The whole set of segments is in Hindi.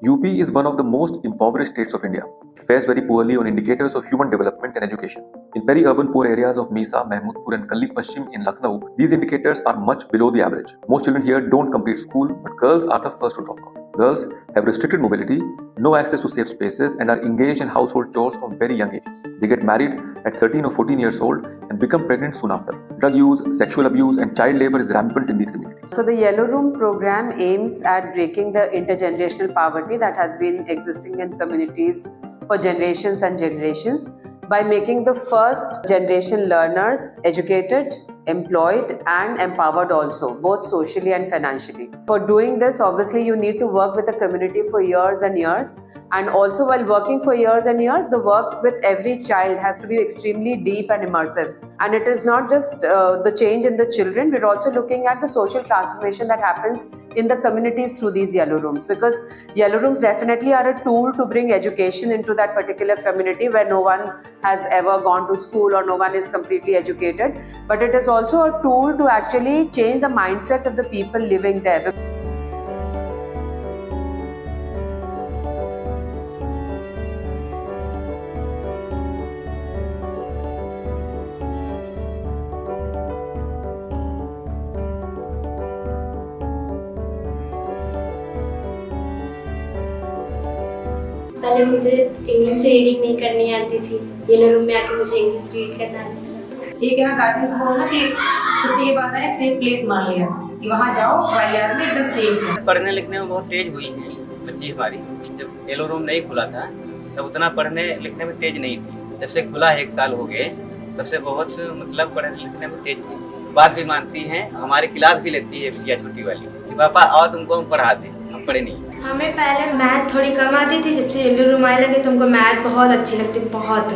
UP is one of the most impoverished states of India. It fares very poorly on indicators of human development and education. In peri-urban poor areas of Misa, Mahmudpur and Kalli Paschim in Lucknow, these indicators are much below the average. Most children here don't complete school, but girls are the first to drop out. Girls have restricted mobility, no access to safe spaces and are engaged in household chores from very young ages. They get married at 13 or 14 years old and become pregnant soon after. Drug use, sexual abuse and child labor is rampant in these communities. So the Yellow Room program aims at breaking the intergenerational poverty that has been existing in communities for generations and generations by making the first generation learners educated, employed and empowered also, both socially and financially. For doing this, obviously you need to work with the community for years and years. And also while working for years and years, the work with every child has to be extremely deep and immersive. And it is not just the change in the children, we're also looking at the social transformation that happens in the communities through these yellow rooms, because yellow rooms definitely are a tool to bring education into that particular community where no one has ever gone to school or no one is completely educated. But it is also a tool to actually change the mindsets of the people living there. पहले मुझे इंग्लिश से रीडिंग नहीं करनी आती थी। येलो रूम में आके मुझे इंग्लिश रीड करना है। ठीक है, गार्जियन को बोलना कि छुट्टी के बाद आए, सेफ प्लेस मान लिया कि वहाँ जाओ, वाईआर में एकदम सेफ है। पढ़ने लिखने में बहुत तेज हुई है बच्ची हमारी। जब येलो रूम नहीं खुला था तब उतना पढ़ने लिखने में तेज नहीं थी। जब से खुला है 1 साल हो गए तब से बहुत मतलब पढ़ने लिखने में तेज हुई। बात भी मानती हैं, हमारी क्लास भी लेती है बिटिया छोटी वाली कि पापा आओ तुमको हम पढ़ा दें, हम पढ़े नहीं। हमें पहले मैथ थोड़ी कम आती थी, जब से येलो रूम आने लगे तो हमको मैथ बहुत अच्छी लगती है, बहुत।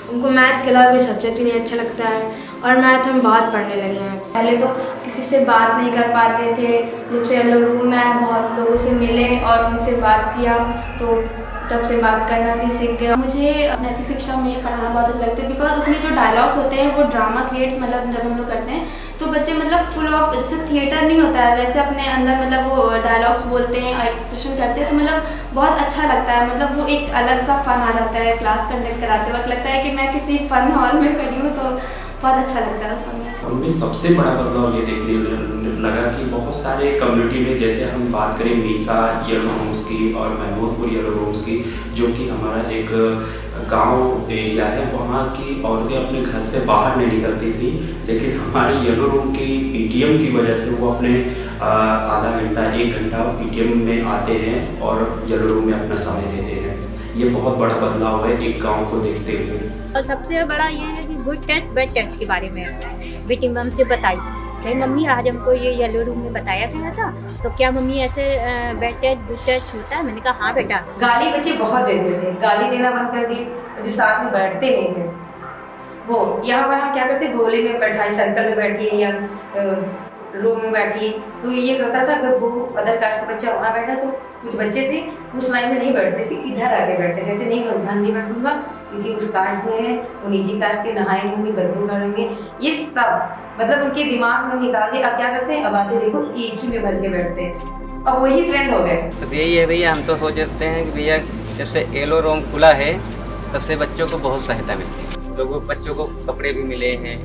हमको मैथ के अलावा कोई सब्जेक्ट ही नहीं अच्छा लगता है और मैथ हम बहुत पढ़ने लगे हैं। पहले तो किसी से बात नहीं कर पाते थे, जब से येलो रूम में आए बहुत लोगों से मिले और उनसे बात किया तो तब से बात करना भी सीख गया। मुझे नैतिक शिक्षा में पढ़ाना बहुत अच्छा लगता है, बिकॉज उसमें जो डायलॉग्स होते हैं वो ड्रामा क्रिएट मतलब जब हम लोग करते हैं तो बच्चे मतलब फुल ऑफ, जैसे थिएटर नहीं होता है वैसे अपने अंदर मतलब वो डायलॉग्स बोलते हैं और एक्सप्रेशन करते हैं, तो मतलब बहुत अच्छा लगता है। मतलब वो एक अलग सा फन आ जाता है। क्लास कंडक्ट कराते वक्त लगता है कि मैं किसी फन हॉल में खड़ी हूँ, तो बहुत अच्छा लगता है उस समय। उनमें सबसे बड़ा बदलाव ये देखने लगा कि बहुत सारे कम्युनिटी में, जैसे हम बात करें मीसा येलो रूम्स की और महमूदपुर येलो रूम्स की, जो कि हमारा एक गांव एरिया है, वहाँ की औरतें अपने घर से बाहर नहीं निकलती थी, लेकिन हमारे येलो रूम की पीटीएम की वजह से वो अपने आधा घंटा 1 घंटा पीटीएम में आते हैं और येलो रूम में अपना समय देते हैं। ये बहुत बड़ा बदलाव है एक गांव को देखते हुए। और सबसे बड़ा ये है कि गुड टच बैड टच के बारे में बेटी मम से बताई कि मम्मी आज हमको ये येलो रूम में बताया गया था, तो क्या मम्मी ऐसे बैड टच गुड टच होता है? मैंने कहा हाँ बेटा। गाली बच्चे बहुत देते थे, गाली देना बंद कर दी, जो साथ में बैठते नहीं थे वो यहाँ वहाँ क्या करते, गोले में बैठाई, सर्कल में बैठिए या रो में बैठिए। तो ये करता था, अगर वो अदर कास्ट का बच्चा वहाँ बैठा तो कुछ बच्चे थे उस लाइन में नहीं बैठते थे, इधर आके बैठते रहते, नहीं मैं उधर नहीं बैठूंगा क्योंकि उस कास्ट में है, वो निजी कास्ट के नहाए नहीं होंगे, बदबू करेंगे। ये सब मतलब उनके दिमाग में निकाल दिया। अब क्या करते हैं, अब आते देखो एक ही में भर के बैठते हैं, अब वही फ्रेंड हो गए। बस यही है भैया, हम तो सोचते हैं कि भैया जब से येलो रूम खुला है तब से बच्चों को बहुत सहायता मिलती है। लोगों बच्चों को कपड़े भी मिले हैं,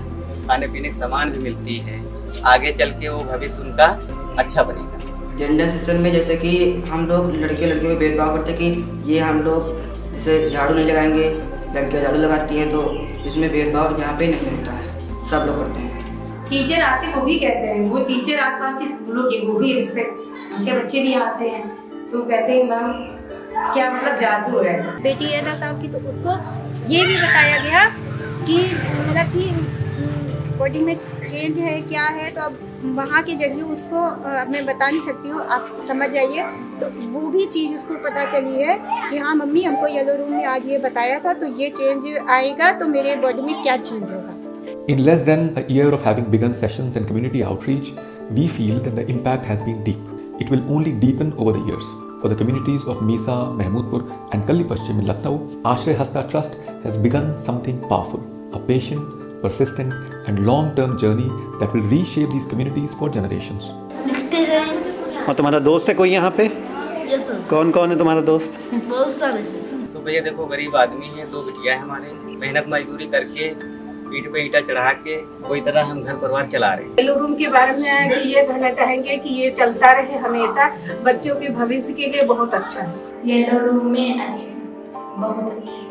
खाने पीने का सामान भी मिलती है, आगे चल के वो भविष्य उनका अच्छा बनेगा। जेंडर सेक्शन में जैसे कि हम लोग लड़के लड़कियों में भेदभाव करते हैं कि ये हम लोग जैसे झाड़ू नहीं लगाएंगे, लड़कियाँ झाड़ू लगाती हैं, तो इसमें भेदभाव यहाँ पे नहीं होता है, सब लोग करते हैं। टीचर आते वो भी कहते हैं, वो टीचर आसपास के स्कूलों के वो भी रिस्पेक्ट, उनके बच्चे भी आते हैं तो कहते हैं मैम क्या मतलब जादू है। बेटी ऐसा साहब की तो उसको ये भी बताया गया कि मतलब कि बॉडी में चेंज है क्या है, तो अब वहाँ के जरिए उसको मैं बता नहीं सकती हूँ, आप समझ जाइए। तो वो भी चीज़ उसको पता चली है कि हाँ मम्मी हमको येलो रूम में आज ये बताया था, तो ये चेंज आएगा तो मेरे बॉडी में क्या चेंज होगा। In less than a year of having begun sessions and community outreach, we feel that the impact has been deep. It will only deepen over the years. For the communities of Misa, Mahmudpur and Kalli Paschim in Lucknow, Ashray Hasta Trust has begun something powerful, a patient, persistent and long-term journey that will reshape these communities for generations. और तुम्हारा दोस्त है कोई यहाँ पे? कौन कौन है तुम्हारा दोस्त? बहुत सारे। तो भैया देखो गरीब आदमी है, 2 बिटिया है हमारे, मेहनत मजदूरी करके पीठ पे ईंटा चढ़ा के कोई तरह हम घर परिवार चला रहे हैं। येलो रूम के बारे में ये कहना चाहेंगे कि ये चलता रहे हमेशा, बच्चों के भविष्य के लिए बहुत अच्छा है। येलो रूम में अच्छे, बहुत अच्छे।